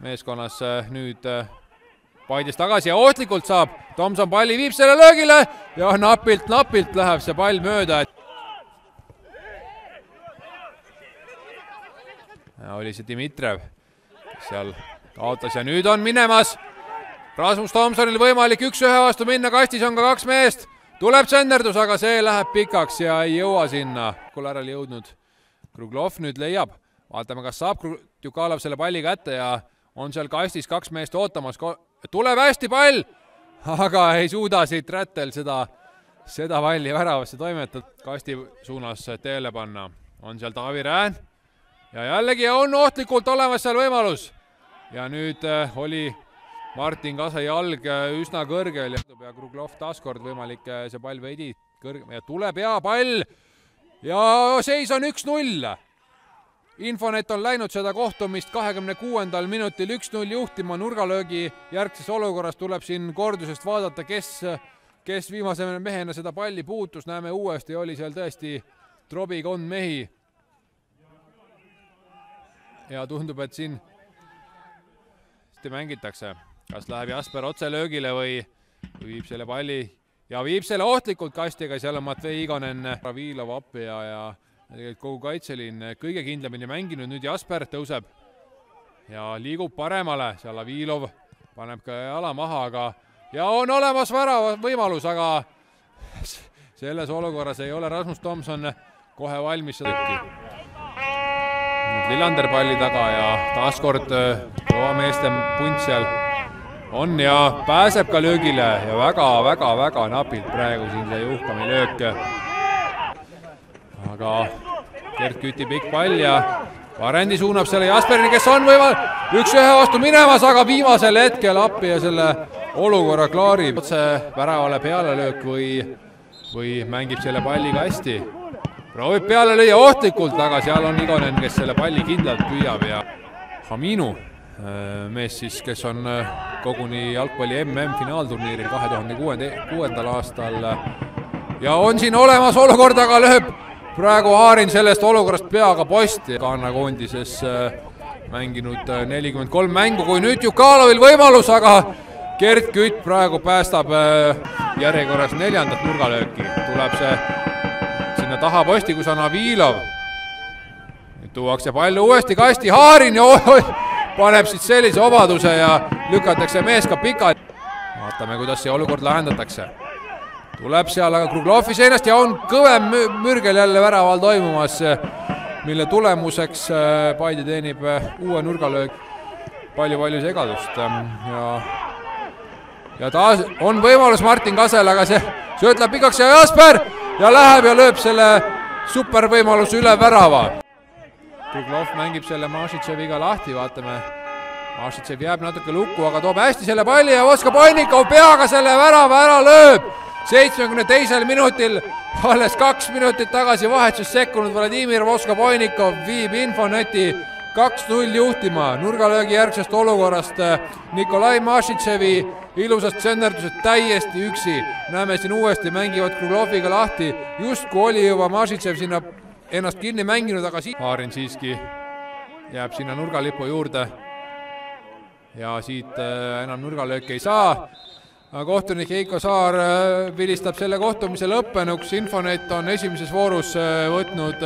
meeskonnas nüüd Paidest tagasi ja ohtlikult saab. Tomson palli viib selle löögile ja napilt läheb see pall mööda. Ja oli see Dmitrijev, kes seal kaotas ja nüüd on minemas. Rasmus Tomsonil võimalik 1-1 vastu minna, kastis on ka 2 meest. Tuleb tsenderdus, aga see läheb pikaks ja ei jõua sinna. Kularel jõudnud Kruglov nüüd leiab. Vaatame, kas saab Tjukalov selle palli kätte ja on seal kastis 2 meest ootamas. Tuleb hästi pall, aga ei suuda siit Rättel seda palli väravasse toimetada. Kasti suunas teele panna. On seal Taavi Rään ja jällegi on ohtlikult olemas seal võimalus. Ja nüüd oli Martin Kase jalg üsna kõrgel ja Kruglov taaskord võimalik see pall veidi kõrgem ja tuleb hea pall ja seis on 1-0. Infonet on läinud seda kohtumist 26. minutil 1-0 juhtima. Nurgalöögi järgses olukorras tuleb siin kordusest vaadata, kes viimase mehena seda palli puutus. Näeme uuesti, oli seal tõesti trobikond mehi. Ja tundub, et siin mängitakse. Kas läheb Jasper otse löögile või viib selle palli ja viib selle ohtlikult kastiga. Seal on Matvei Igonen, Ravilov appi ja kogu kaitseliin kõige kindlamini mänginud. Nüüd Jasper tõuseb ja liigub paremale. Seal Avilov paneb ka jala maha, ja on olemas värava võimalus, aga selles olukorras ei ole Rasmus Tomson kohe valmis seda tükki. Nüüd Lillander palli taga ja taaskord meeste punt seal on ja pääseb ka löögile ja väga napilt praegu siin see Juhkami löök. Aga Gert Küti pikk pall ja Varendi suunab selle Jasperini, kes on 1-1 vastu minemas, aga viimasel hetkel appi ja selle olukorra klaarib. Otse väravale peale löök või mängib selle palliga hästi. Proovib peale lüüa ohtlikult, aga seal on Igonen, kes selle palli kindlalt püüab ja Haminu mees siis, kes on koguni jalgpalli MM-finaalturniiril 2006. aastal ja on siin olemas olukord, aga lööb praegu Haarin sellest olukorrast peaga posti. Ghana koondises mänginud 43 mängu, kui nüüd Tjukalovil võimalus, aga Gert Kütt praegu päästab järjekorras 4. nurgalööki. Tuleb see sinna taha posti, kus on Avilov. Nüüd tuuakse pall uuesti kasti, Haarin ja paneb siit sellise obaduse ja lükatakse mees ka pikalt. Vaatame, kuidas see olukord lahendatakse. Tuleb seal aga Kruglovi seinast ja on kõvem mürgel jälle väraval toimumas, mille tulemuseks Paide teenib uue nurgalöök. Palju segadust ja taas on võimalus Martin Kasel, aga see söötleb pikaks ja Jasper ja läheb ja lööb selle supervõimaluse üle värava. Kruglov mängib selle Mašitševiga lahti, vaatame. Mašitšev jääb natuke lukku, aga toob hästi selle palli ja Voskopoinikov peaga selle värava ära lööb. 72. minutil, alles 2 minutit tagasi vahetuses sekkunud Vladimir Voskopoinikov viib Infoneti 2-0 juhtima. Nurgalöögi järgsest olukorrast Nikolai Mašitševi ilusast tsenderdusest täiesti üksi. Näeme siin uuesti, mängivad Krugloviga lahti. Justku oli juba Mašitšev sinna ennast kinni mänginud, aga Haarin siiski jääb sinna nurgalipu juurde ja siit enam nurgalööki ei saa. Kohtunik Heiko Saar vilistab selle kohtumise lõppenuks. Infonet on esimeses voorus võtnud